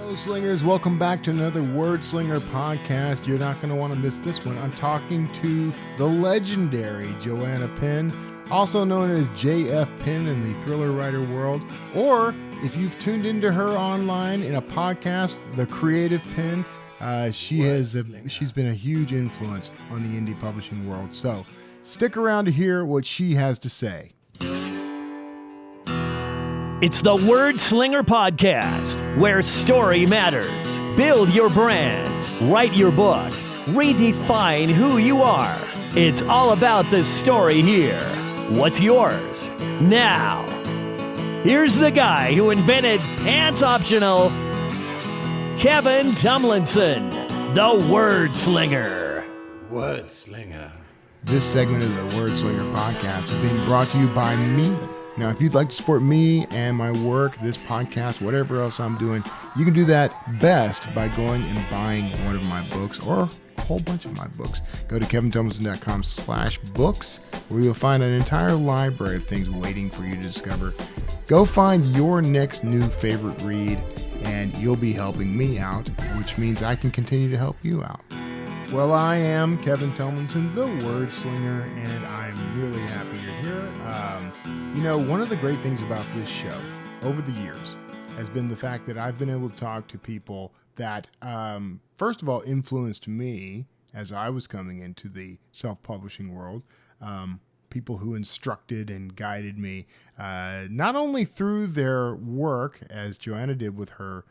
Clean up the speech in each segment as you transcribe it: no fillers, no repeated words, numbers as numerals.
Hello, Slingers. Welcome back to another Wordslinger podcast. You're not going to want to miss this one. I'm talking to the legendary Joanna Penn, also known as JF Penn in the thriller writer world, or if you've tuned into her online in a podcast, The Creative Penn, she's been a huge influence on the indie publishing world. So stick around to hear what she has to say. It's the Wordslinger podcast, where story matters. Build your brand, write your book, redefine who you are. It's all about the story here. What's yours? Now, here's the guy who invented pants optional, Kevin Tomlinson, the Wordslinger. Wordslinger. This segment of the Wordslinger podcast is being brought to you by me. Now, if you'd like to support me and my work, this podcast, whatever else I'm doing, you can do that best by going and buying one of my books or a whole bunch of my books. Go to kevintomlinson.com/books, where you'll find an entire library of things waiting for you to discover. Go find your next new favorite read, and you'll be helping me out, which means I can continue to help you out. Well, I am Kevin Tomlinson, the Wordslinger, and I'm really happy you're here. One of the great things about this show over the years has been the fact that I've been able to talk to people that, first of all, influenced me as I was coming into the self-publishing world, people who instructed and guided me, not only through their work, as Joanna did with her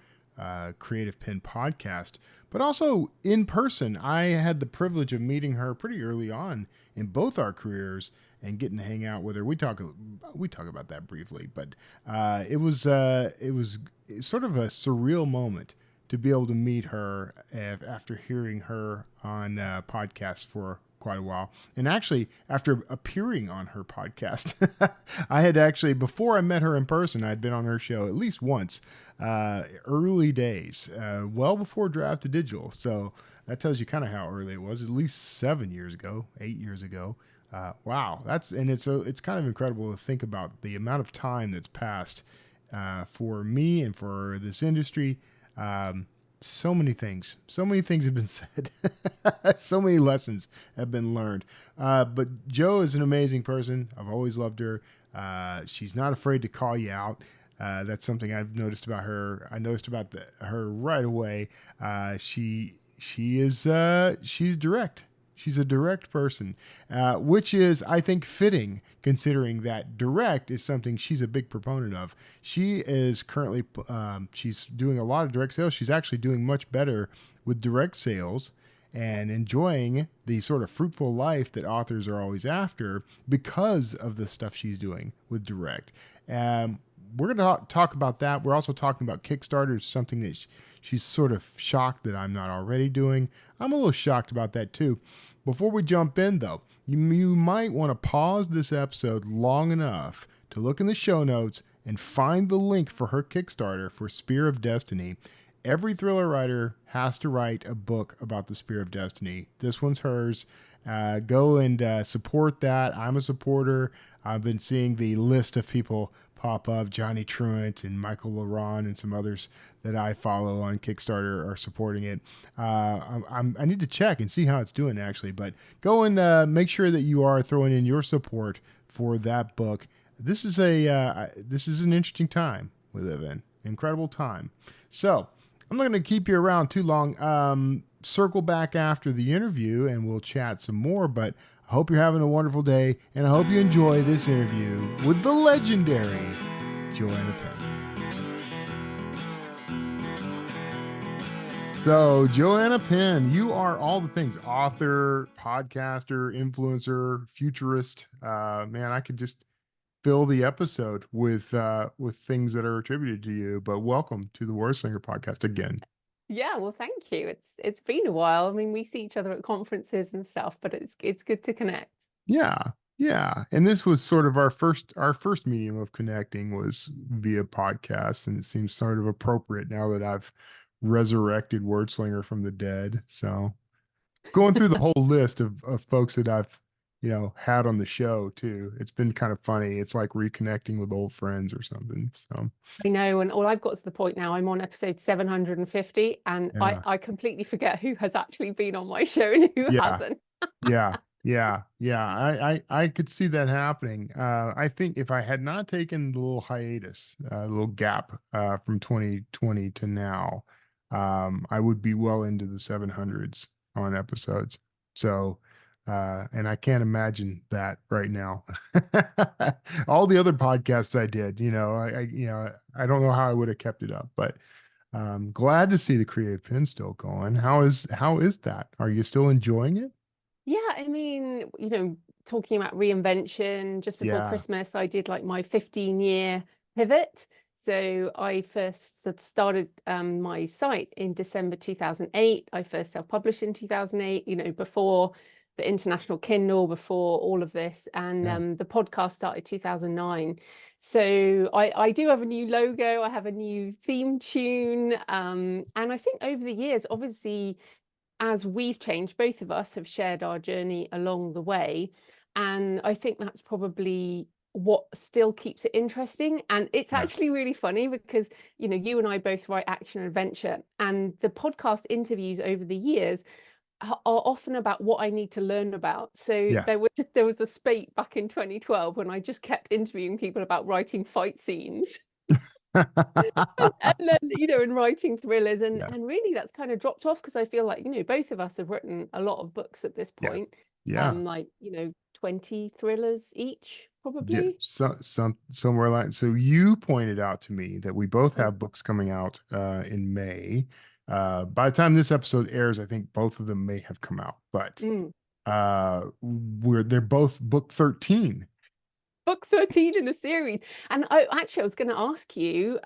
Creative Penn podcast, but also in person. I had the privilege of meeting her pretty early on in both our careers and getting to hang out with her. We talk about that briefly, but it was sort of a surreal moment to be able to meet her after hearing her on podcasts for quite a while. And actually, after appearing on her podcast, I had actually, before I met her in person, I'd been on her show at least once, early days, well before Draft to Digital. So that tells you kind of how early it was, at least 8 years ago. Wow. It's kind of incredible to think about the amount of time that's passed, for me and for this industry. So many things have been said. So many lessons have been learned. But Jo is an amazing person. I've always loved her. She's not afraid to call you out. That's something I've noticed about her. I noticed about her right away. She's direct. She's a direct person, which is, I think, fitting, considering that direct is something she's a big proponent of. She is currently, she's doing a lot of direct sales. She's actually doing much better with direct sales and enjoying the sort of fruitful life that authors are always after because of the stuff she's doing with direct. We're going to talk about that. We're also talking about Kickstarter, something that she's sort of shocked that I'm not already doing. I'm a little shocked about that too. Before we jump in, though, you might want to pause this episode long enough to look in the show notes and find the link for her Kickstarter for Spear of Destiny. Every thriller writer has to write a book about the Spear of Destiny. This one's hers. Go and support that. I'm a supporter. I've been seeing the list of people pop up. Johnny Truant and Michael Laron and some others that I follow on Kickstarter are supporting it. I need to check and see how it's doing, actually. But go and make sure that you are throwing in your support for that book. This is an interesting time we live in. Incredible time. So I'm not going to keep you around too long. Circle back after the interview and we'll chat some more. But I hope you're having a wonderful day, and I hope you enjoy this interview with the legendary Joanna Penn. So, Joanna Penn, you are all the things: author, podcaster, influencer, futurist. Man, I could just fill the episode with things that are attributed to you. But welcome to the Wordslinger podcast again. Yeah, well, thank you. It's been a while. I mean, we see each other at conferences and stuff, but it's good to connect. Yeah. And this was sort of our first medium of connecting was via podcast, and it seems sort of appropriate now that I've resurrected Wordslinger from the dead. So going through the whole list of folks that I've had on the show too. It's been kind of funny. It's like reconnecting with old friends or something. So I know, and all I've got to the point now, I'm on episode 750, and yeah, I completely forget who has actually been on my show and who yeah, hasn't. yeah. I could see that happening. I think if I had not taken the little hiatus, little gap from 2020 to now, I would be well into the 700s on episodes. So, and I can't imagine that right now. All the other podcasts I did, I don't know how I would have kept it up, but glad to see the Creative Pin still going. How is that? Are you still enjoying it? Yeah, I mean, talking about reinvention, just before Yeah. Christmas, I did like my 15-year pivot. So I first started my site in December 2008. I first self-published in 2008, before the International Kindle, before all of this. And Yeah. the podcast started 2009. So I do have a new logo. I have a new theme tune. And I think over the years, obviously, as we've changed, both of us have shared our journey along the way. And I think that's probably what still keeps it interesting. And it's Yeah. actually really funny because, you and I both write action and adventure, and the podcast interviews over the years are often about what I need to learn about. So Yeah. there was a spate back in 2012 when I just kept interviewing people about writing fight scenes. And then and writing thrillers, and Yeah. really that's kind of dropped off because I feel like both of us have written a lot of books at this Yeah. point, Yeah. like 20 thrillers each Yeah. probably. Somewhere like so you pointed out to me that we both Mm, have books coming out in May. By the time this episode airs, I think both of them may have come out, but mm. they're both book 13. Book 13 in a series. And I was going to ask you,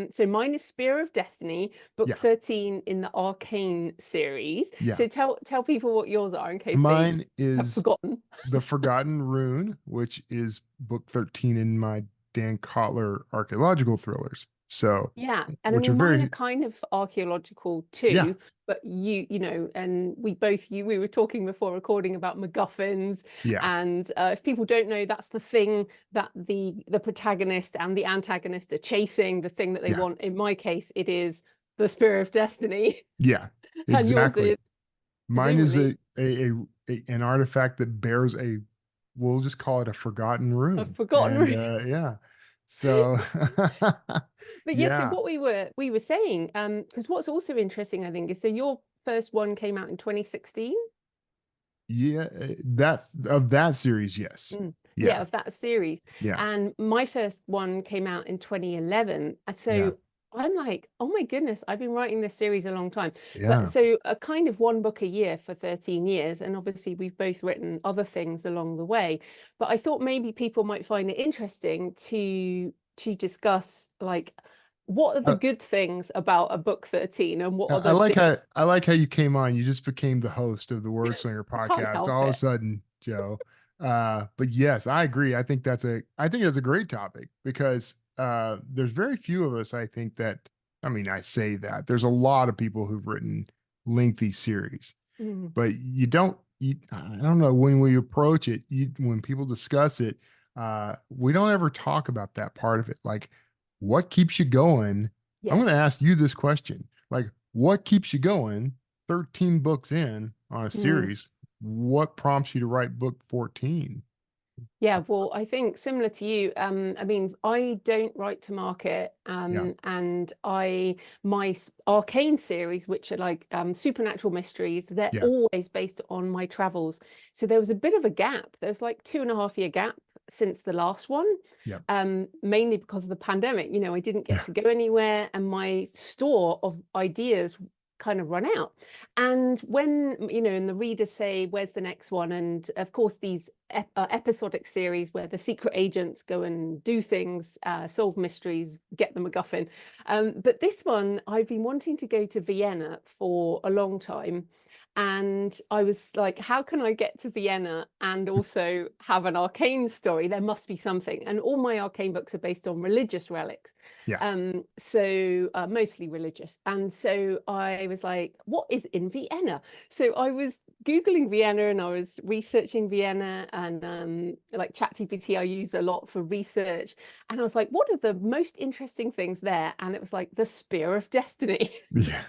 so mine is Spear of Destiny, book Yeah. 13 in the Arcane series. Yeah. So tell people what yours are in case they Mine have is forgotten. The Forgotten Rune, which is book 13 in my Dan Kotler archaeological thrillers. So, Yeah, and I which are mean mine are very, kind of archaeological yeah, too, but and we were talking before recording about MacGuffins, yeah, and if people don't know, that's the thing that the protagonist and the antagonist are chasing, the thing that they yeah, want. In my case, it is the Spear of Destiny, yeah, and yours exactly. is Mine is presumably an artifact that bears we'll just call it a forgotten a rune. forgotten And ring. yeah, so But yes, so yeah, what we were saying, because what's also interesting, I think, is so your first one came out in 2016. yeah, that series, yes, Yeah, yeah, of that series. yeah, And my first one came out in 2011. yeah, So I'm like, oh my goodness, I've been writing this series a long time. But yeah. so a kind of one book a year for 13 years. And obviously we've both written other things along the way. But I thought maybe people might find it interesting to discuss like what are the Uh, good things about a book 13 and what I are I the like different. how you came on. You just became the host of the Wordslinger I can't podcast help all of a it. sudden, Joe. But yes, I agree. I think that's a great topic because there's very few of us, I think that I mean, I say that. There's a lot of people who've written lengthy series, Mm, but I don't know when we approach it, when people discuss it, we don't ever talk about that part of it. Like what keeps you going? I'm going to yes. ask you this question. Like what keeps you going 13 books in on a Mm. series? What prompts you to write book 14? Yeah, well, I think similar to you, I mean, I don't write to market, Yeah. and my Arcane series, which are like supernatural mysteries, they're Yeah. always based on my travels. So there was a bit of a gap. There was like 2.5 year gap since the last one, Yeah. mainly because of the pandemic. I didn't get Yeah. to go anywhere, and my store of ideas kind of run out. And when, and the readers say, where's the next one? And of course, these episodic series where the secret agents go and do things, solve mysteries, get the MacGuffin. But this one, I've been wanting to go to Vienna for a long time. And I was like, how can I get to Vienna and also have an arcane story? There must be something. And all my arcane books are based on religious relics. Yeah. So mostly religious. And so I was like, what is in Vienna? So I was Googling Vienna and I was researching Vienna, and like ChatGPT I use a lot for research. And I was like, what are the most interesting things there? And it was like the Spear of Destiny. Yeah.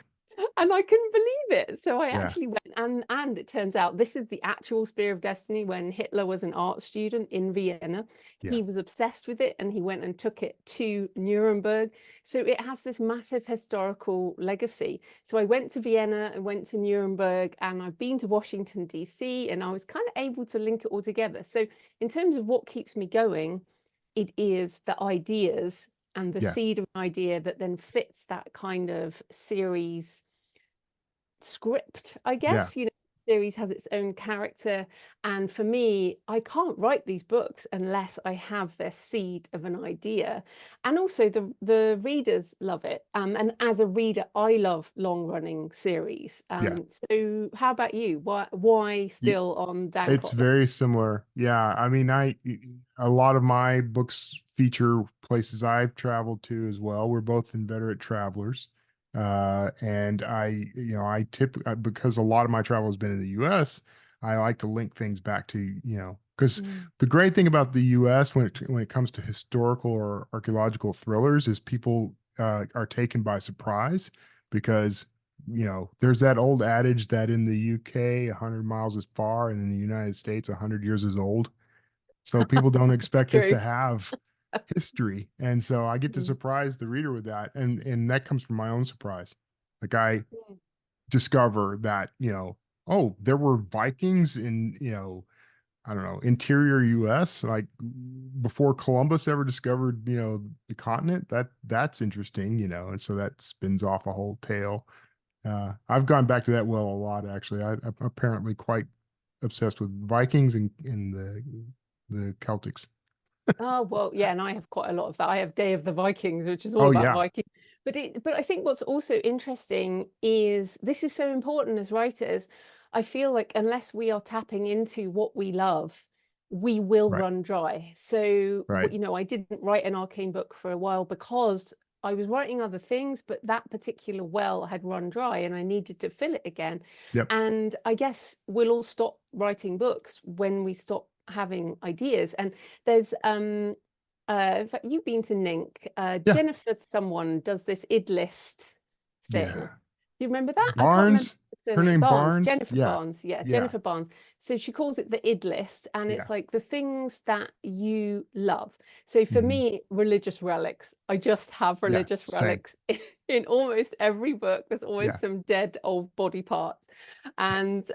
And I couldn't believe it. So I Yeah. actually went, and it turns out this is the actual Spear of Destiny. When Hitler was an art student in Vienna, Yeah. he was obsessed with it and he went and took it to Nuremberg. So it has this massive historical legacy. So I went to Vienna, I went to Nuremberg, and I've been to Washington, D.C., and I was kind of able to link it all together. So in terms of what keeps me going, it is the ideas and the Yeah. seed of an idea that then fits that kind of series script, I Yeah. guess. Series has its own character, and for me, I can't write these books unless I have this seed of an idea. And also the readers love it, and as a reader I love long running series. Yeah. So how about you? Why still on It's Dancott? very similar. Yeah. I mean, a lot of my books feature places I've traveled to as well. We're both inveterate travelers. And I because a lot of my travel has been in the US, I like to link things back to, because Mm. the great thing about the US when it comes to historical or archaeological thrillers is people are taken by surprise because there's that old adage that in the UK, 100 miles is far, and in the United States, 100 years is old. So people don't It's expect us true. to have history. And so I get to Mm. surprise the reader with that. And that comes from my own surprise. Like I Yeah. discover that, oh, there were Vikings in, I don't know, interior US, like before Columbus ever discovered, the continent. That's interesting, and so that spins off a whole tale. I've gone back to that well a lot, actually. I'm apparently quite obsessed with Vikings and the Celtics. Oh, well, yeah, and I have quite a lot of that. I have Day of the Vikings, which is all Oh about yeah, Vikings. But I think what's also interesting is this is so important as writers. I feel like unless we are tapping into what we love, we will right, run dry. So, right. I didn't write an arcane book for a while because I was writing other things, but that particular well had run dry and I needed to fill it again. Yep. And I guess we'll all stop writing books when we stop having ideas. And there's in fact, you've been to Nink. Yeah. Jennifer someone does this id list thing. Yeah. Do you remember that? I can't remember Barnes, the her surname. name Barnes, Barnes. Jennifer Yeah. Barnes. Yeah, Yeah. Jennifer Barnes. So she calls it the id list, and Yeah. it's like the things that you love. So for Hmm. me, religious relics. I just have Yeah. religious Same. relics in almost every book. There's always Yeah. some dead old body parts, and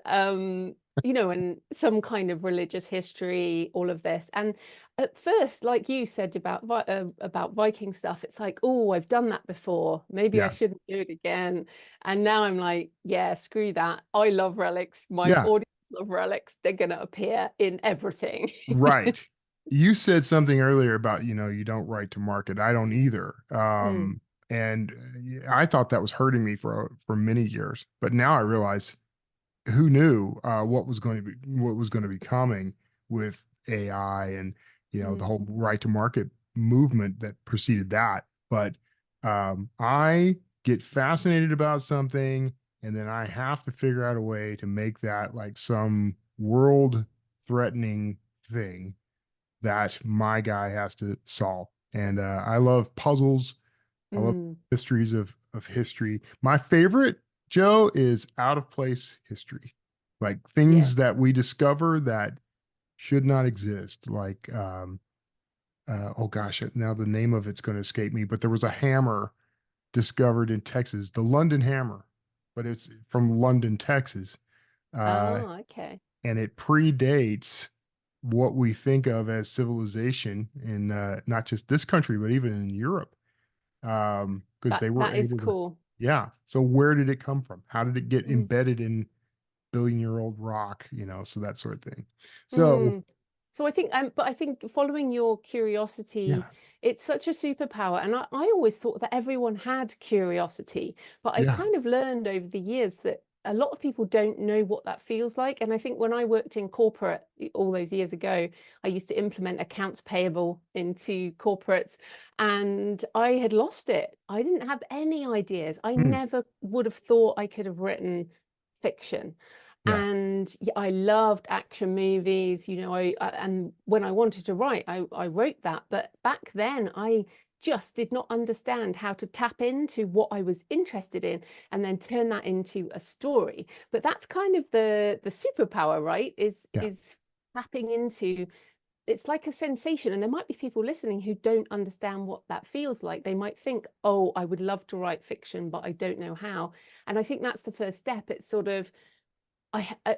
and some kind of religious history, all of this. And at first, like you said about Viking stuff, it's like, oh, I've done that before. Maybe I Yeah. shouldn't do it again. And now I'm like, yeah, screw that. I love relics. My Yeah. audience love relics. They're gonna appear in everything. Right. You said something earlier about, you don't write to market. I don't either. Mm, And I thought that was hurting me for many years, but now I realize who knew what was going to be coming with AI and the mm, whole right to market movement that preceded that. But I get fascinated about something, and then I have to figure out a way to make that like some world threatening thing that my guy has to solve. And I love puzzles. I love mm. mysteries of history. My favorite, Joe, is out of place history, like Yeah. things that we discover that should not exist. Like, oh gosh, now the name of it's going to escape me. But there was a hammer discovered in Texas, the London Hammer, but it's from London, Texas, uh, Oh, okay. and it predates what we think of as civilization in not just this country, but even in Europe, because That they were that is able to. cool. Yeah. So where did it come from? How did it get Mm. embedded in billion-year-old rock? So that sort of thing. So Mm. So but I think following your curiosity, yeah, it's such a superpower. And I always thought that everyone had curiosity, but I've yeah, kind of learned over the years that a lot of people don't know what that feels like. And I think when I worked in corporate all those years ago, I used to implement accounts payable into corporates, and I had lost it. I didn't have any ideas. I Hmm. never would have thought I could have written fiction. Yeah. And yeah, I loved action movies, you know, and when I wanted to write, I wrote that. But back then, I just did not understand how to tap into what I was interested in and then turn that into a story. But that's kind of the superpower, right? Yeah. Is tapping into, it's like a sensation. And there might be people listening who don't understand what that feels like. They might think, oh, I would love to write fiction, but I don't know how. And I think that's the first step. It's sort of,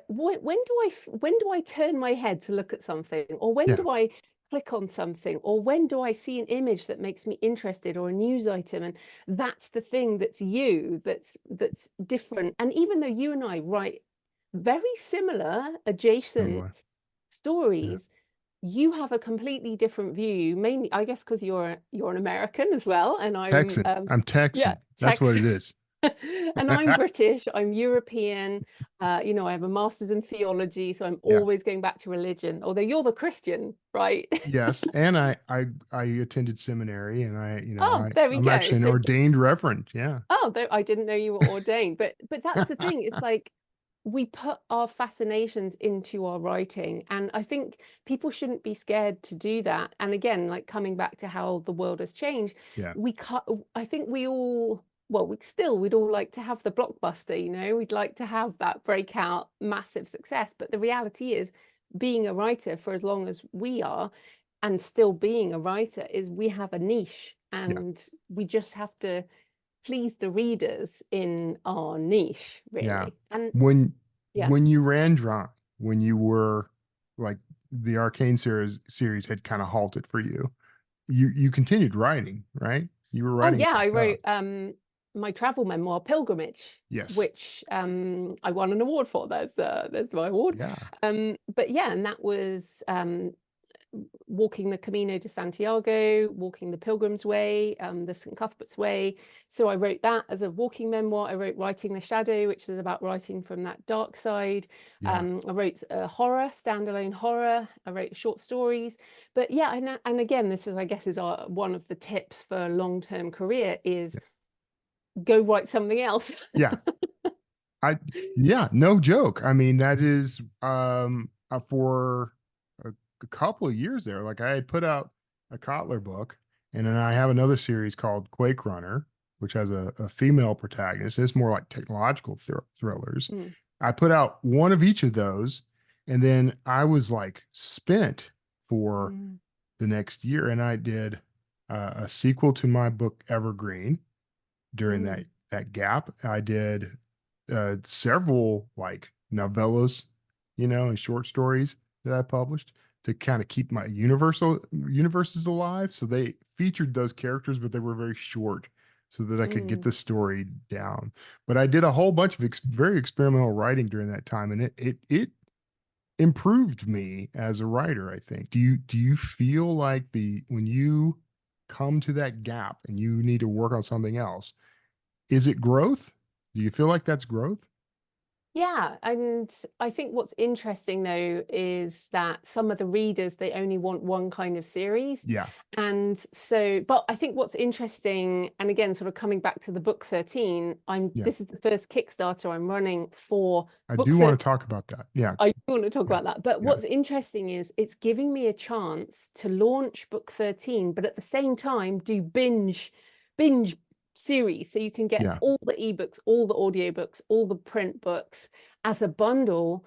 when do I turn my head to look at something, or when Yeah. do I click on something, or when do I see an image that makes me interested, or a news item? And that's the thing that's you, that's different. And even though you and I write very similar, Similar. adjacent Yeah. stories, you have a completely different view, mainly, I guess, because you're an American as well, and I'm Texan. I'm yeah, Texan. That's what it Texas. is. And I'm British, I'm European, you know, I have a master's in theology, so I'm Yeah. always going back to religion, although you're the Christian, right? Yes. And I attended seminary, and Oh, there we I'm go. actually an So, ordained reverend. Yeah. oh, I didn't know you were ordained, but that's the thing. It's like we put our fascinations into our writing, and I think people shouldn't be scared to do that. And again, like coming back to how the world has changed, Yeah. I think we all, well, we'd all like to have the blockbuster, you know, we'd like to have that breakout massive success. But the reality is, being a writer for as long as we are, and still being a writer, is we have a niche, Yeah. and we just have to please the readers in our niche, Yeah. really. And When yeah. you ran dry, when you were like the Arcane series had kind of halted for you, you continued writing, right? You were Oh writing yeah, some I stuff. wrote my travel memoir, Pilgrimage, Yes. which I won an award for. There's my award. Yeah. But yeah, and that was walking the Camino de Santiago, walking the Pilgrim's Way, the St. Cuthbert's Way. So I wrote that as a walking memoir. I wrote Writing the Shadow, which is about writing from that dark side. Yeah. I wrote horror, standalone horror. I wrote short stories. But yeah, and again, this is, I guess, is one of the tips for a long-term career is Yeah. go write something else. Yeah. Yeah, no joke. I mean, that is for a couple of years there. Like I had put out a Kotler book, and then I have another series called Quake Runner, which has a female protagonist. It's more like technological thrillers. Mm, I put out one of each of those, and then I was like spent for mm, the next year, and I did a sequel to my book Evergreen during mm, that gap. I did several like novellas, and short stories that I published to kind of keep my universes alive. So they featured those characters, but they were very short so that I could get mm. the story down. But I did a whole bunch of very experimental writing during that time, and it improved me as a writer, I think. Do you feel like when you come to that gap and you need to work on something else, is it growth? Do you feel like that's growth? Yeah, and I think what's interesting though is that some of the readers, they only want one kind of series. Yeah. And so, but I think what's interesting, and again, sort of coming back to the book 13, Yeah. this is the first Kickstarter I'm running for I book do want to 13. talk about that. Yeah. I do want to talk Yeah. about that. But Yeah. what's interesting is it's giving me a chance to launch book 13, but at the same time do binge series. So you can get Yeah. all the ebooks, all the audiobooks, all the print books as a bundle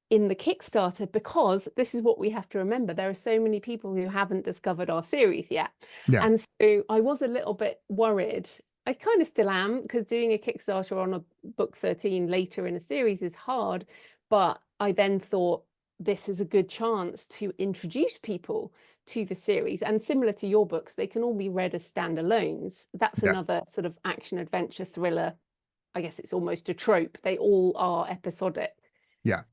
in the Kickstarter, because this is what we have to remember. There are so many people who haven't discovered our series yet. Yeah. And so I was a little bit worried. I kind of still am, because doing a Kickstarter on a book 13 later in a series is hard. But I then thought this is a good chance to introduce people to the series. And similar to your books, they can all be read as standalones. That's Yeah. another sort of action adventure thriller. I guess it's almost a trope. They all are episodic. Yeah.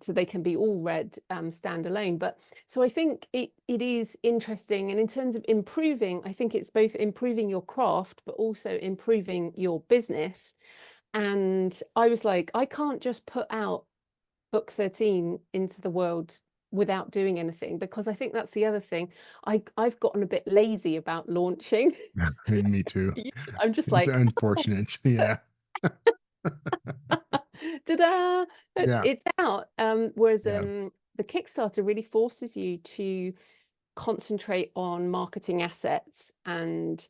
So they can be all read standalone. But so I think it is interesting. And in terms of improving, I think it's both improving your craft, but also improving your business. And I was like, I can't just put out book 13 into the world without doing anything, because I think that's the other thing. I've gotten a bit lazy about launching. Me too. I'm just It's like, unfortunate. Yeah. ta-da, Yeah. it's out. Whereas Yeah. the Kickstarter really forces you to concentrate on marketing assets and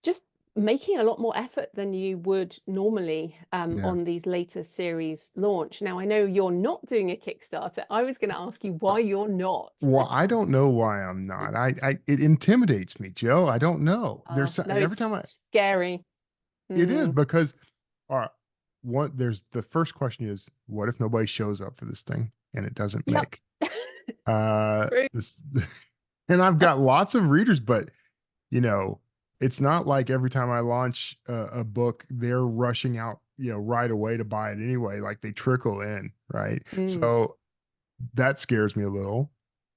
just making a lot more effort than you would normally Yeah. on these later series launch. Now, I know you're not doing a Kickstarter. I was going to ask you Uh, why you're not. Well, I don't know why I'm not. It intimidates me, Joe. I don't know. No, Every time it's scary. it is Mm. because, all right, there's the first question is, what if nobody shows up for this thing and it doesn't Yep. make, True. this, and I've got lots of readers, but you know, it's not like every time I launch a book, they're rushing out, right away to buy it anyway. Like they trickle in, right? Mm. So that scares me a little.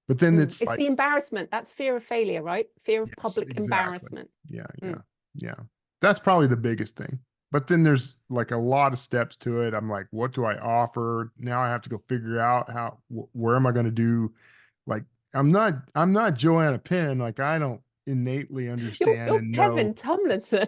But then Mm. it's It's like, the embarrassment. That's fear of failure, right? Fear of yes, public exactly. embarrassment. Yeah, yeah, Mm. yeah. That's probably the biggest thing. But then there's like a lot of steps to it. I'm like, what do I offer? Now I have to go figure out where am I going to do? Like, I'm not Joanna Penn. Like, I don't innately understand You're and know. Kevin Tomlinson.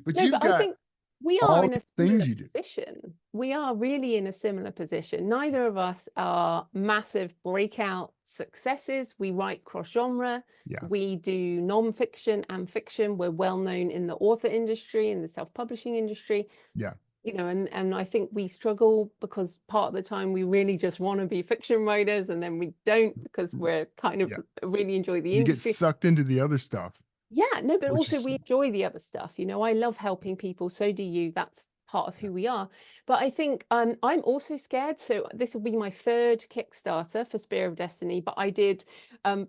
But No, you've but I got think we are all in a these things similar you do. position. We are really in a similar position. Neither of us are massive breakout successes. We write cross-genre. Yeah, We do non-fiction and fiction. We're well known in the author industry, in the self-publishing industry. yeah, And I think we struggle because part of the time we really just want to be fiction writers, and then we don't because we're kind of yeah. really enjoy the You get industry. sucked into the other stuff, Yeah, no, but which also is, we enjoy the other stuff. I love helping people, so do you. That's part of who we are. But I think I'm also scared. So this will be my third Kickstarter for Spear of Destiny, but I did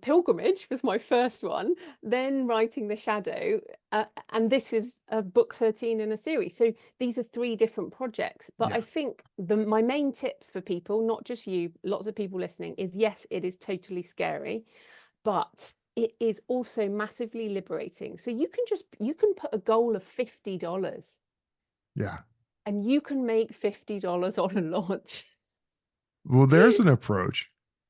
Pilgrimage was my first one, then Writing the Shadow, and this is a book 13 in a series. So these are three different projects. But I yeah, think my main tip for people, not just you, lots of people listening, is yes, it is totally scary, but it is also massively liberating. So you can put a goal of $50 yeah. and you can make $50 on a launch. Well, there's an approach.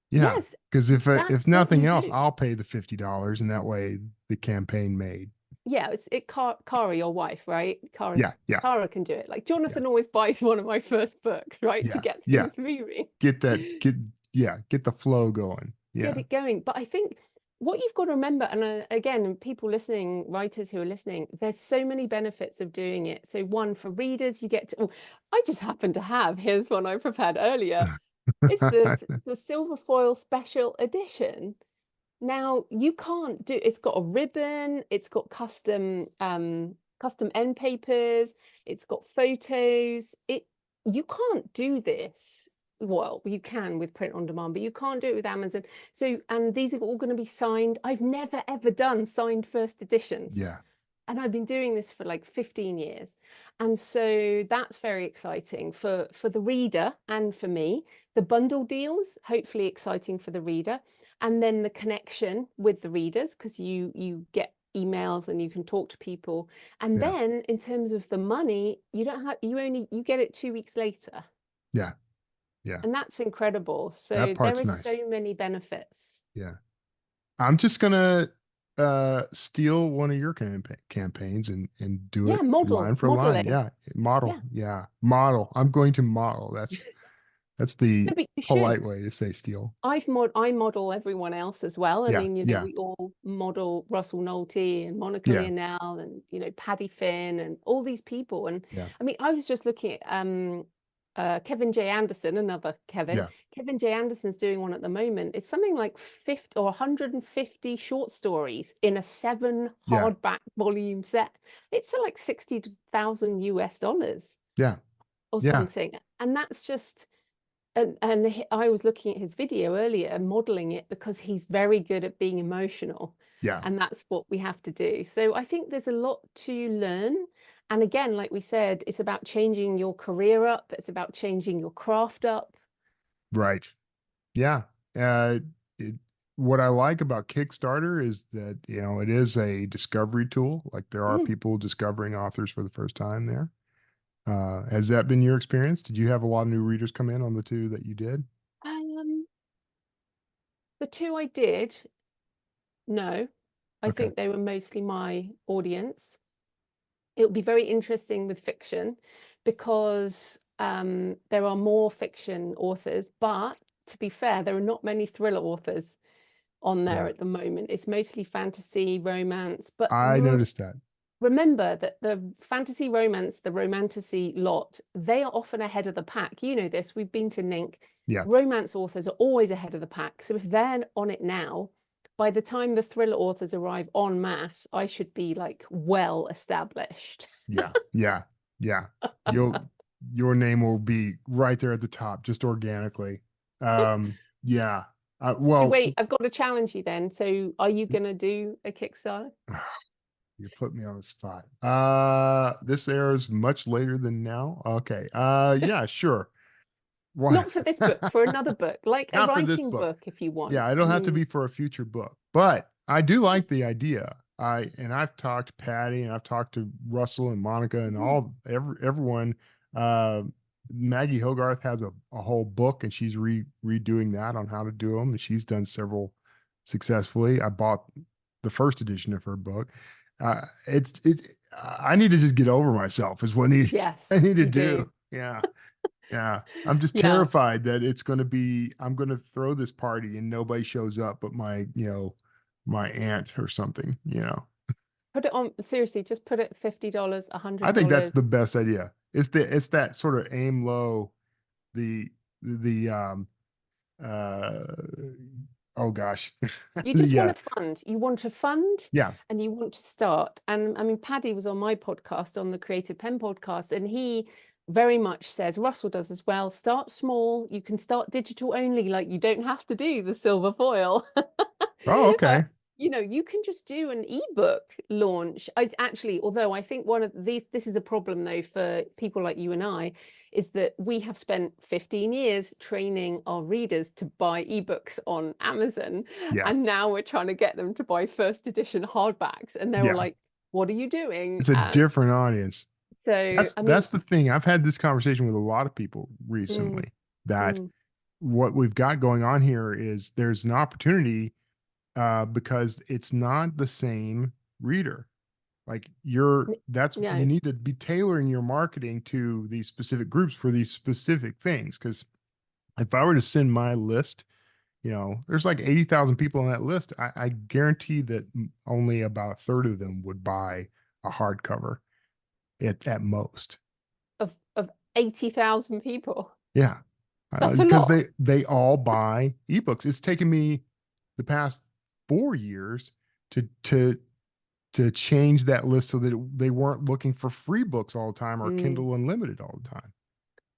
Yeah, Yes, because if that's what nothing you else, do. I'll pay the $50, and that way the campaign made. Yeah, Cara, your wife, right? Yeah, yeah, Cara can do it. Like yeah, Jonathan always buys one of my first books, right? To yeah, get yeah. things moving. Get the flow going. Get Yeah, it going. But I think what you've got to remember, and again, people listening, writers who are listening, there's so many benefits of doing it. So one, for readers, you get to, oh, I just happen to have, here's one I prepared earlier. It's the silver foil special edition. Now you can't do, it's got a ribbon, it's got custom end papers, it's got photos. You can't do this. Well, you can with print on demand, but you can't do it with Amazon. So, and these are all going to be signed. I've never ever done signed first editions. yeah, And I've been doing this for like 15 years. And so that's very exciting for the reader and for me. The bundle deals, hopefully exciting for the reader. And then the connection with the readers, because you get emails and you can talk to people. And yeah, then in terms of the money, you get it 2 weeks later. yeah, yeah. And that's incredible. That So there part's are nice. so many benefits. Yeah. I'm just gonna steal one of your campaigns and do Yeah, it line for line. modeling. Yeah, model. Yeah. Yeah, model. I'm going to model. That's the No, but you should. polite way to say steal. I model everyone else as well. I Yeah, mean, yeah, we all model Russell Nolte and Monica yeah, Leonel and Paddy Finn and all these people. And yeah, I mean, I was just looking at Kevin J. Anderson, another Kevin. yeah, Kevin J. Anderson's doing one at the moment. It's something like 50 or 150 short stories in a 7 yeah, hardback volume set. It's like 60,000 US dollars yeah, or yeah, something. And that's just and I was looking at his video earlier, modeling it because he's very good at being emotional, yeah. and that's what we have to do. So I think there's a lot to learn. And again, like we said, it's about changing your career up. It's about changing your craft up. Right. Yeah. Uh, what I like about Kickstarter is that, it is a discovery tool. Like there are Mm, people discovering authors for the first time there. Has that been your experience? Did you have a lot of new readers come in on the two that you did? Um, the two I did, no, I Okay. think they were mostly my audience. It will be very interesting with fiction because there are more fiction authors, but to be fair, there are not many thriller authors on there Yeah. at the moment. It's mostly fantasy, romance, but I noticed that. remember that the fantasy romance, the romantasy lot, they are often ahead of the pack. You know this, we've been to Nink. Yeah. Romance authors are always ahead of the pack. So if they're on it now, by the time the thriller authors arrive en masse, I should be like well established. Yeah. Yeah. Yeah. Your name will be right there at the top, just organically. Yeah. So Well, wait, I've got to challenge you then. So are you going to do a Kickstarter? you put me on the spot. This airs much later than now. Okay. Yeah, sure. Why? Not for this book, for another book, like a Not for this writing book. book if you want. Yeah, it I don't have to mean, be for a future book, but I do like the idea. I've talked to Patty and I've talked to Russell and Monica and everyone. Uh, Maggie Hogarth has a whole book and she's redoing that on how to do them, and she's done several successfully. I bought the first edition of her book. I need to just get over myself is what I yes, need to you do. do. Yeah. Yeah, I'm just Yeah. terrified that I'm going to throw this party and nobody shows up but my aunt or something. Put it on, seriously, just put it $50, I think that's $100. the best idea. It's that sort of aim low, the the uh oh gosh. You just want Yeah. to fund. You want to fund Yeah. and you want to start. And I mean, Paddy was on my podcast, on the Creative Pen podcast, and he very much says, Russell does as well, start small. You can start digital only, like you don't have to do the silver foil. Oh, Uh, okay. you can just do an ebook launch. I actually, although I think one of these, this is a problem though for people like you and I, is that we have spent 15 years training our readers to buy ebooks on Amazon, Yeah. and now we're trying to get them to buy first edition hardbacks, and they're all Yeah. like, "What are you doing?" It's a And different audience. so, That's I mean, that's the thing. I've had this conversation with a lot of people mm, recently that mm, what we've got going on here is there's an opportunity because it's not the same reader. Like you no, need to be tailoring your marketing to these specific groups for these specific things. Because if I were to send my list, there's like 80,000 people on that list. I guarantee that only about a third of them would buy a hardcover at most. of 80,000 people, Yeah, that's a because lot. they all buy ebooks. It's taken me the past 4 years to change that list so that they weren't looking for free books all the time or Mm. Kindle Unlimited all the time.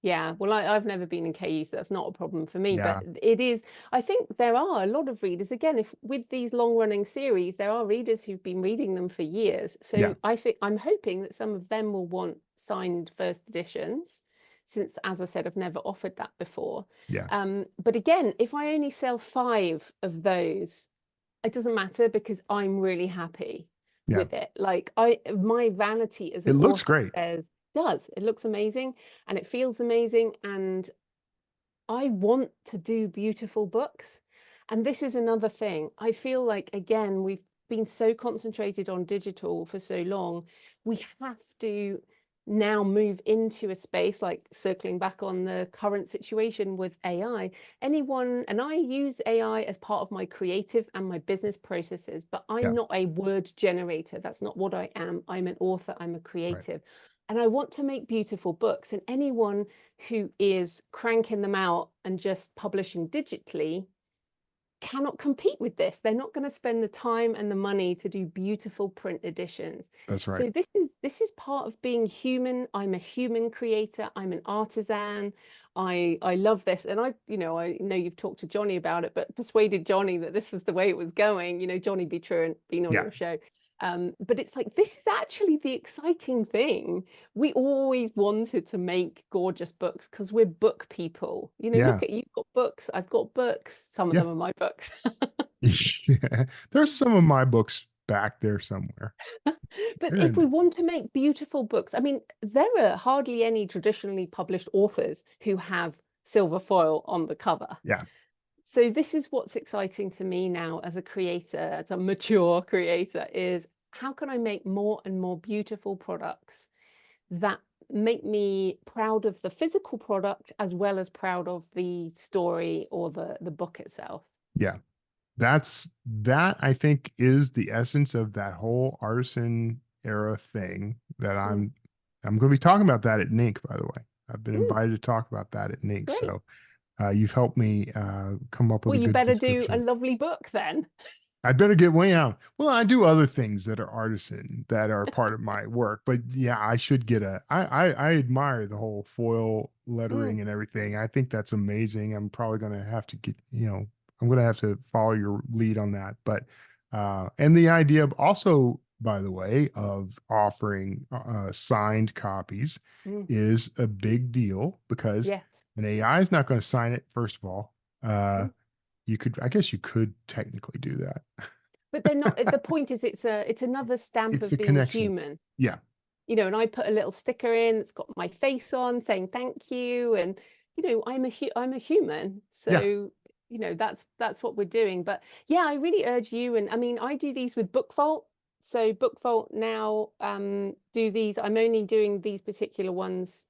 Yeah, well, I've never been in KU, so that's not a problem for me. But Yeah, it is, I think there are a lot of readers. Again, if with these long-running series, there are readers who've been reading them for years. yeah, So I think I'm hoping that some of them will want signed first editions, since, as I said, I've never offered that before. yeah, But again, if I only sell 5 of those, it doesn't matter because I'm really happy yeah. with it. Like my vanity as It an looks author great. says, does it looks amazing and it feels amazing, and I want to do beautiful books. And this is another thing. I feel like, again, we've been so concentrated on digital for so long. We have to now move into a space, like circling back on the current situation with AI. Anyone, and I use AI as part of my creative and my business processes, but I'm Yeah, not a word generator. That's not what I am. I'm an author, I'm a right. creative. And I want to make beautiful books. And anyone who is cranking them out and just publishing digitally cannot compete with this. They're not going to spend the time and the money to do beautiful print editions. That's right. So this is part of being human. I'm a human creator. I'm an artisan. I love this. And I know you've talked to Johnny about it, but persuaded Johnny that this was the way it was going. Johnny Be True and been on Yeah, your show. But it's like, this is actually the exciting thing. We always wanted to make gorgeous books because we're book people. yeah, Look at, you've got books, I've got books. Some of yeah. them are my books. Yeah. There's some of my books back there somewhere. But if we Good. want to make beautiful books, I mean, there are hardly any traditionally published authors who have silver foil on the cover. Yeah. So this is what's exciting to me now as a creator, as a mature creator, is how can I make more and more beautiful products that make me proud of the physical product as well as proud of the story or the book itself. Yeah. That I think is the essence of that whole artisan era thing that Mm. I'm going to be talking about that at NINC, by the way. I've been Mm, invited to talk about that at NINC. great. So you've helped me come up with Well, a you good better do a description. lovely book then. I better get way out. Well, I do other things that are artisan that are part of my work, but yeah, I should get I admire the whole foil Mm, lettering and everything. I think that's amazing. I'm probably going to have to get, I'm going to have to follow your lead on that. But, and the idea of also, by the way, of offering signed copies mm, is a big deal because yes. an AI is not going to sign it, first of all. Mm. You could, I guess you could technically do But they're not, the that. point is it's another stamp It's of the being connection. human. Yeah. You know, and I put a little sticker in that's got my face on saying thank you, and I'm a human, Yeah. so that's what we're doing. But yeah, I really urge you, and I mean, I do these with Book Vault. So Book Vault now do these. I'm only doing these particular ones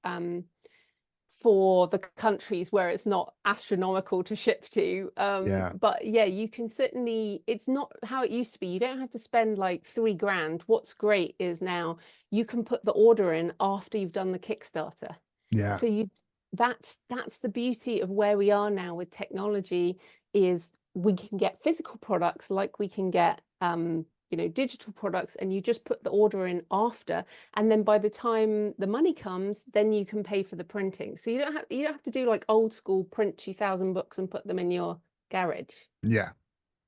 for the countries where it's not astronomical to ship to. Yeah. But yeah, you can certainly, it's not how it used to be. You don't have to spend like $3,000. What's great is now you can put the order in after you've done the Kickstarter. Yeah. So that's the beauty of where we are now with technology, is we can get physical products like we can get digital products, and you just put the order in after, and then by the time the money comes, then you can pay for the printing. So you don't have to do like old school, print 2,000 books and put them in your garage. Yeah.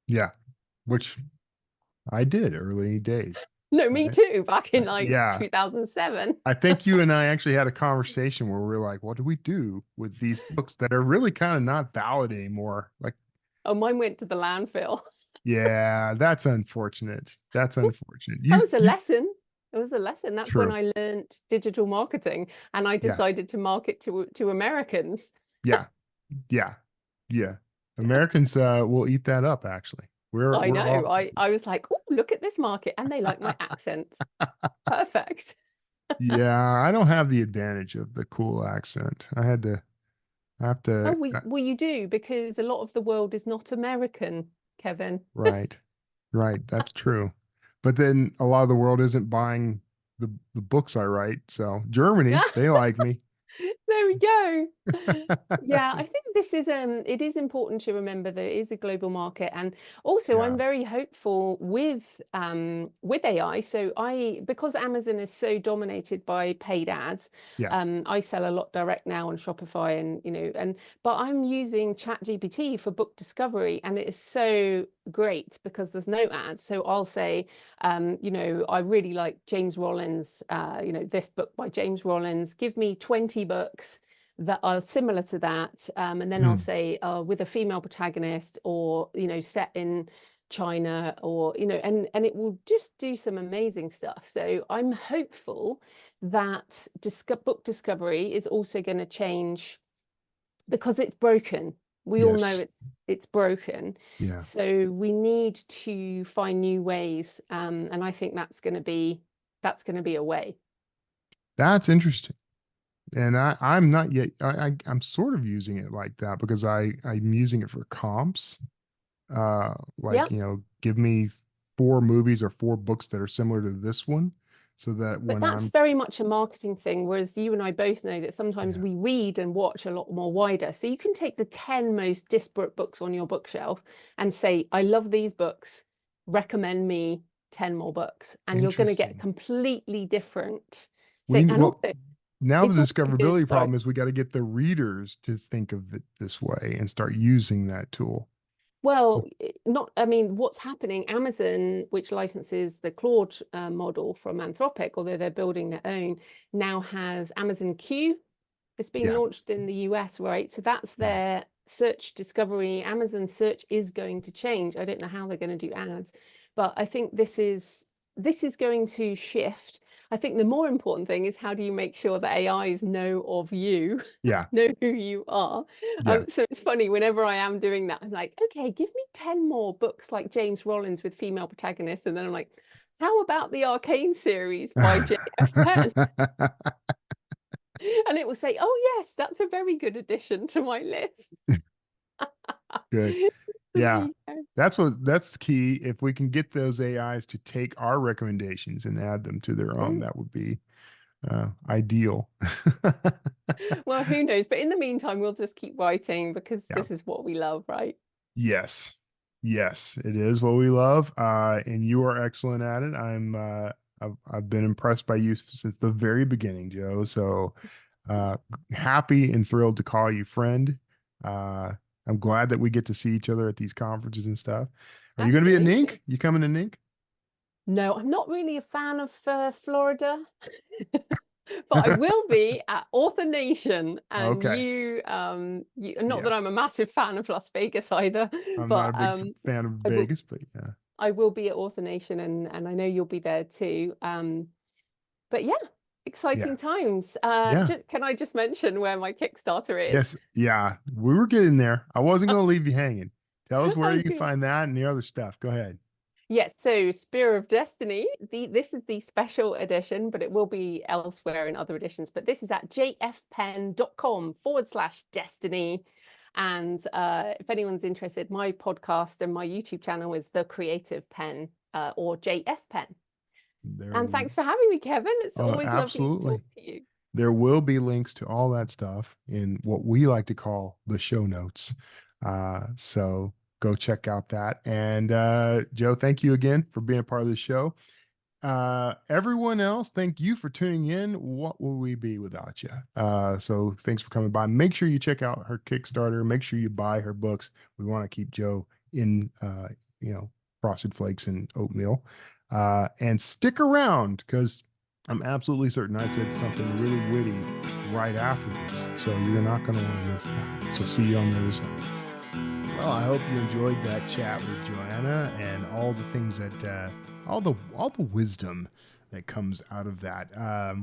Yeah. Which I did early days. No, me Right? too, back in like Yeah. 2007. I think you and I actually had a conversation where we were like, what do we do with these books that are really kind of not valid anymore? Like, Oh, mine went to the landfill. yeah, that's unfortunate. That's unfortunate. That You, was a you, lesson. It was a lesson. That's when true. I learned digital marketing, and I Yeah. decided to market to Americans. Yeah. Yeah. Yeah. Americans will eat that up, actually. I We're know. all I was like, oh, look at this market, and they like my accent. Perfect. yeah, I don't have the advantage of the cool accent. I have Oh, to, well, you do, because a lot of the world is not American, Kevin. right, right. That's true. But then a lot of the world isn't buying the books I write. So Yeah. Germany, they like me. There we go. Yeah, I think this is it is important to remember that it is a global market. And also I'm Yeah, very hopeful with AI. So because Amazon is so dominated by paid ads, yeah. I sell a lot direct now on Shopify, and but I'm using ChatGPT for book discovery, and it is so great because there's no ads. So I'll say, I really like James Rollins, this book by James Rollins. Give me 20 books that are similar to that. And then I'll Mm, say, with a female protagonist, or, set in China, or, and it will just do some amazing stuff. So I'm hopeful that book discovery is also going to change, because it's broken. We all know yes. it's broken. Yeah. So we need to find new ways. And I think that's going to be a way. That's interesting. And I'm not yet, I'm sort of using it like that because I'm using it for comps. Yeah. Like, give me 4 movies or 4 books that are similar to this one so that But when that's I'm, very much a marketing thing, whereas you and I both know that sometimes yeah, we read and watch a lot more wider. So you can take the 10 most disparate books on your bookshelf and say, I love these books, recommend me 10 more books. And you're going to get interesting. completely different thing. We, And well, also, now the it's also good. discoverability Sorry. problem is we got to get the readers to think of it this way and start using that tool. Well, not, I mean, what's happening, Amazon, which licenses the Claude model from Anthropic, although they're building their own, now has Amazon Q. It's been Yeah. launched in the US, right? So that's Yeah. their search discovery. Amazon search is going to change. I don't know how they're going to do ads, But I think this is going to shift. I think the more important thing is how do you make sure that AIs know of you, Yeah. know who you are. Yeah. So it's funny, whenever I am doing that, I'm like, okay, give me 10 more books like James Rollins with female protagonists. And then I'm like, how about the Arcane series by J.F. Penn? And it will say, oh, yes, that's a very good addition to my list. Good. Yeah. That's key. If we can get those AIs to take our recommendations and add them to their own, that would be ideal. Well, who knows? But in the meantime, we'll just keep writing because Yeah. this is what we love, right? Yes. Yes, it is what we love. And you are excellent at it. I've been impressed by you since the very beginning, Joe. So happy and thrilled to call you friend. I'm glad that we get to see each other at these conferences and stuff. Are you going to be at Absolutely. NINC? You coming to NINC? No, I'm not really a fan of Florida, but I will be at Author Nation. And Okay. not Yeah. that I'm a massive fan of Las Vegas either, I'm not but a big fan of I will Vegas, but yeah. I will be at Author Nation, and I know you'll be there too. But yeah, Yeah. exciting times. Yeah. Can I just mention where my Kickstarter is? Yes. Yeah. We were getting there. I wasn't going to leave you hanging. Tell us where Oh, you can good. find that and the other stuff. Go ahead. Yes, so Spear of Destiny, this is the special edition, but it will be elsewhere in other editions. But this is at jfpen.com/destiny. And if anyone's interested, my podcast and my YouTube channel is The Creative Pen, or JF Pen. And thanks for having me, Kevin. It's always lovely to talk to you. There will be links to all that stuff in what we like to call the show notes. So go check out that. And Joe, thank you again for being a part of the show. Everyone else, thank you for tuning in. What would we be without you? So thanks for coming by. Make sure you check out her Kickstarter. Make sure you buy her books. We want to keep Joe in, Frosted Flakes and oatmeal. And stick around because I'm absolutely certain I said something really witty right after this. So you're not going to want to miss that. So see you on the other side. Well, I hope you enjoyed that chat with Joanna and all the things that, all the wisdom that comes out of that. I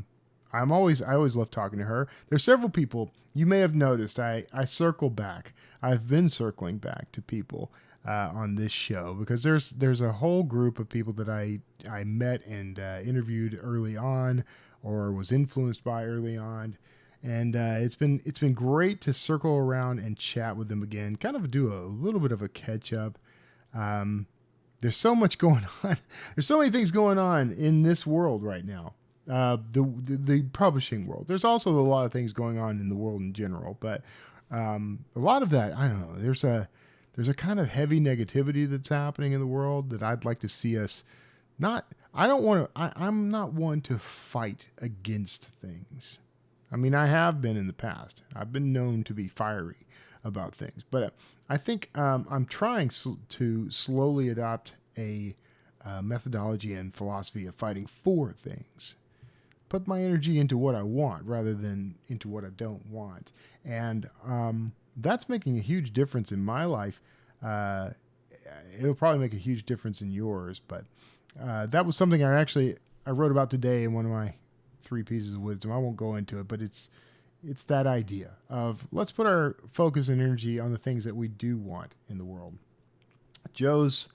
always love talking to her. There's several people you may have noticed. I circle back. I've been circling back to people on this show because there's a whole group of people that I met and interviewed early on or was influenced by early on. And it's been great to circle around and chat with them again, kind of do a little bit of a catch up. There's so much going on. There's so many things going on in this world right now. The publishing world. There's also a lot of things going on in the world in general, but a lot of that, I don't know. There's a kind of heavy negativity that's happening in the world that I'd like to see us not. I'm not one to fight against things. I mean, I have been in the past. I've been known to be fiery about things, but I think I'm trying to slowly adopt a methodology and philosophy of fighting for things. Put my energy into what I want rather than into what I don't want. And that's making a huge difference in my life. It'll probably make a huge difference in yours, but that was something I wrote about today in one of my 3 pieces of wisdom. I won't go into it, but it's that idea of let's put our focus and energy on the things that we do want in the world. Joe's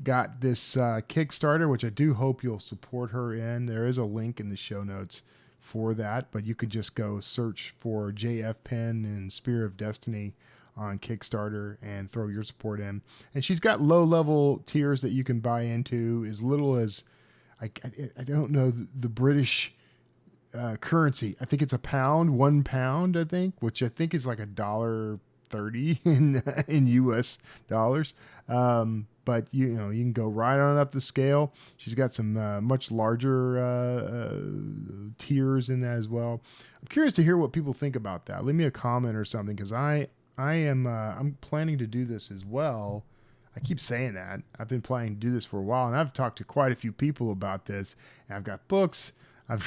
got this Kickstarter, which I do hope you'll support her in. There is a link in the show notes for that, but you could just go search for JF Penn and Spear of Destiny on Kickstarter and throw your support in. And she's got low-level tiers that you can buy into as little as, I don't know, the British currency. I think it's £1, I think, which I think is like $1.30 in US dollars. But you can go right on up the scale. She's got some much larger tiers in that as well. I'm curious to hear what people think about that. Leave me a comment or something because I'm planning to do this as well. I keep saying that. I've been planning to do this for a while, and I've talked to quite a few people about this. And I've got books. I've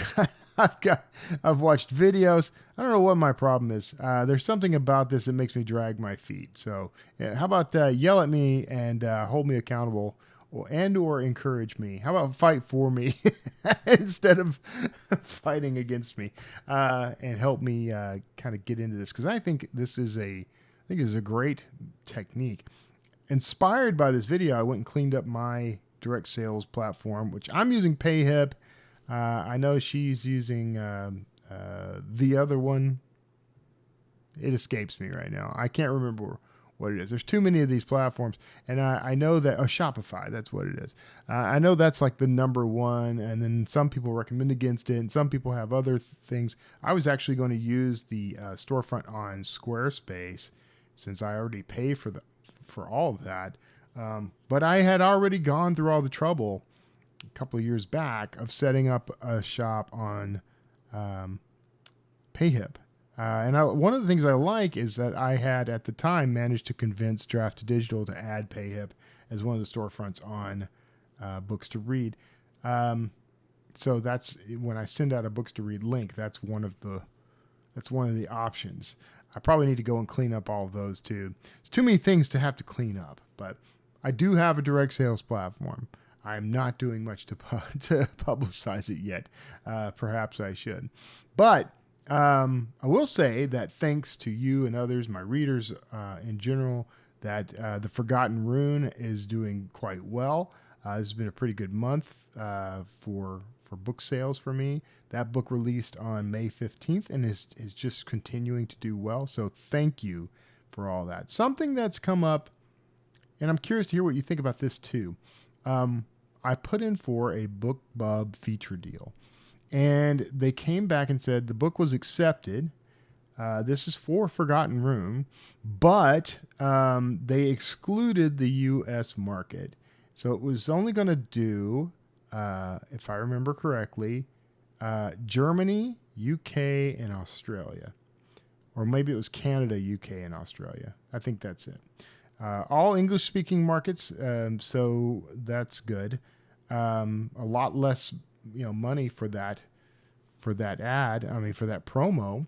watched videos. I don't know what my problem is. There's something about this that makes me drag my feet. So how about yell at me and hold me accountable or encourage me. How about fight for me instead of fighting against me, and help me kind of get into this, because I think this is a great technique. Inspired by this video, I went and cleaned up my direct sales platform, which I'm using PayHip. I know she's using the other one. It escapes me right now. I can't remember what it is. There's too many of these platforms. And I know that, Shopify, that's what it is. I know that's like the number one, and then some people recommend against it, and some people have other things. I was actually going to use the storefront on Squarespace, since I already pay for all of that. But I had already gone through all the trouble a couple of years back of setting up a shop on PayHip. One of the things I like is that I had at the time managed to convince Draft to Digital to add PayHip as one of the storefronts on Books to Read. So that's when I send out a Books to Read link. That's one of the options. I probably need to go and clean up all of those too. It's too many things to have to clean up, but I do have a direct sales platform. I'm not doing much to publicize it yet. Perhaps I should, but I will say that thanks to you and others, my readers in general, that the Forgotten Rune is doing quite well. This has been a pretty good month for book sales for me. That book released on May 15th and is just continuing to do well. So thank you for all that. Something that's come up, and I'm curious to hear what you think about this too. I put in for a BookBub feature deal, and they came back and said the book was accepted. This is for Forgotten Rune, but they excluded the U.S. market. So it was only going to do, if I remember correctly, Germany, UK, and Australia. Or maybe it was Canada, UK, and Australia. I think that's it. All English-speaking markets, so that's good. A lot less, money for that ad. For that promo.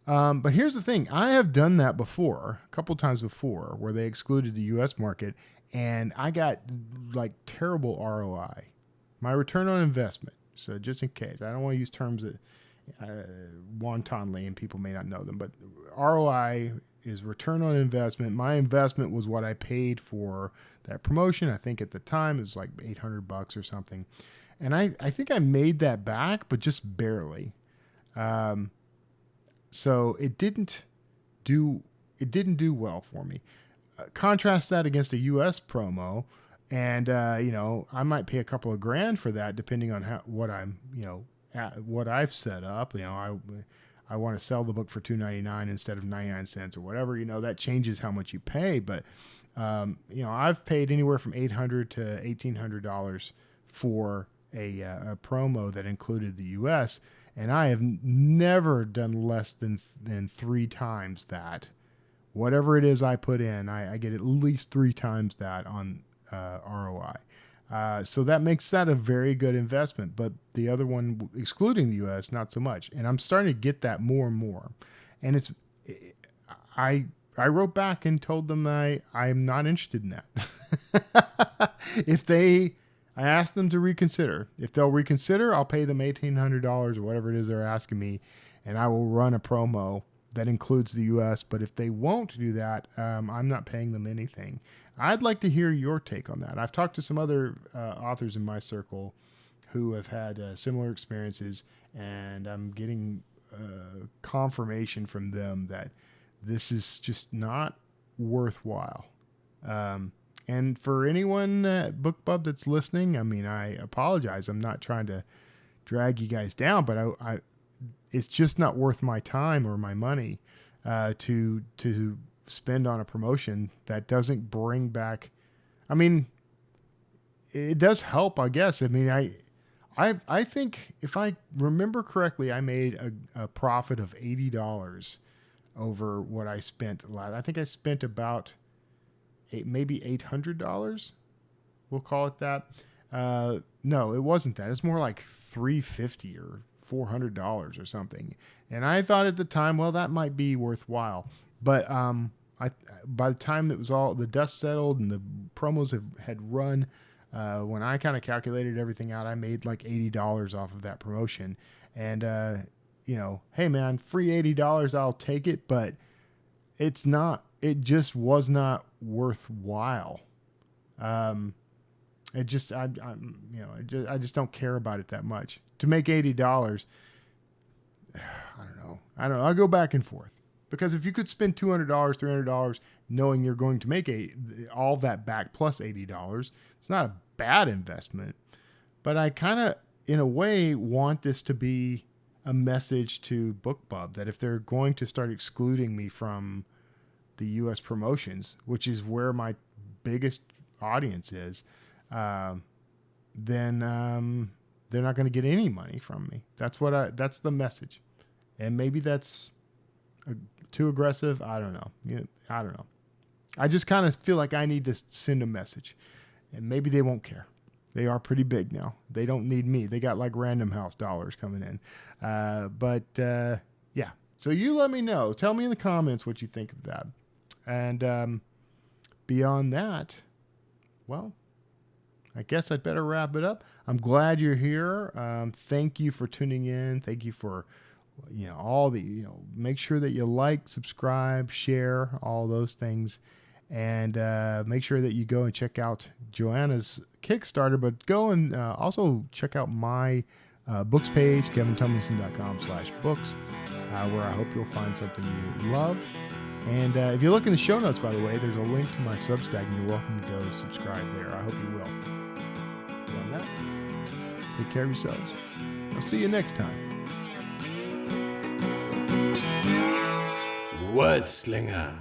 But here's the thing: I have done that before, a couple times before, where they excluded the U.S. market, and I got like terrible ROI, my return on investment. So just in case, I don't want to use terms that wantonly, and people may not know them, but ROI is return on investment. My investment was what I paid for that promotion. I think at the time it was like $800 or something. And I think I made that back, but just barely. So it didn't do well for me. Contrast that against a US promo, and I might pay a couple of grand for that, depending on what I've set up. I want to sell the book for $2.99 instead of 99 cents or whatever. That changes how much you pay. But I've paid anywhere from $800 to $1,800 for a promo that included the U.S., and I have never done less than 3 times that. Whatever it is I put in, I get at least 3 times that on ROI. So that makes that a very good investment. But the other one, excluding the U.S., not so much. And I'm starting to get that more and more. And I wrote back and told them I'm not interested in that. I asked them to reconsider. If they'll reconsider, I'll pay them $1,800 or whatever it is they're asking me, and I will run a promo that includes the U.S. But if they won't do that, I'm not paying them anything. I'd like to hear your take on that. I've talked to some other authors in my circle who have had similar experiences, and I'm getting confirmation from them that this is just not worthwhile. And for anyone BookBub that's listening, I apologize. I'm not trying to drag you guys down, but it's just not worth my time or my money to spend on a promotion that doesn't bring back. It does help, I guess. I think if I remember correctly, I made a profit of $80 over what I spent. I think I spent about maybe $800. We'll call it that. No, it wasn't that. It's more like $350 or $400 or something. And I thought at the time, well, that might be worthwhile. But by the time it was all the dust settled and the promos had run, When I kind of calculated everything out, I made like $80 off of that promotion. And, hey man, free $80, I'll take it, but it just was not worthwhile. I just don't care about it that much. To make $80, I don't know. I'll go back and forth. Because if you could spend $200, $300 knowing you're going to make all that back plus $80, it's not a bad investment. But I kind of, in a way, want this to be a message to BookBub that if they're going to start excluding me from the U.S. promotions, which is where my biggest audience is, then they're not going to get any money from me. That's the message. And maybe that's too aggressive. I don't know. I don't know. I just kind of feel like I need to send a message, and maybe they won't care. They are pretty big now. They don't need me. They got like Random House dollars coming in. Yeah. So you let me know. Tell me in the comments what you think of that. And beyond that, well, I guess I'd better wrap it up. I'm glad you're here. Thank you for tuning in. Thank you for make sure that you like, subscribe, share, all those things. And make sure that you go and check out Joanna's Kickstarter, but go and also check out my books page, kevintumlinson.com/books, where I hope you'll find something you love. And if you look in the show notes, by the way, there's a link to my Substack, and you're welcome to go subscribe there. I hope you will. Beyond that, take care of yourselves. I'll see you next time. Wordslinger.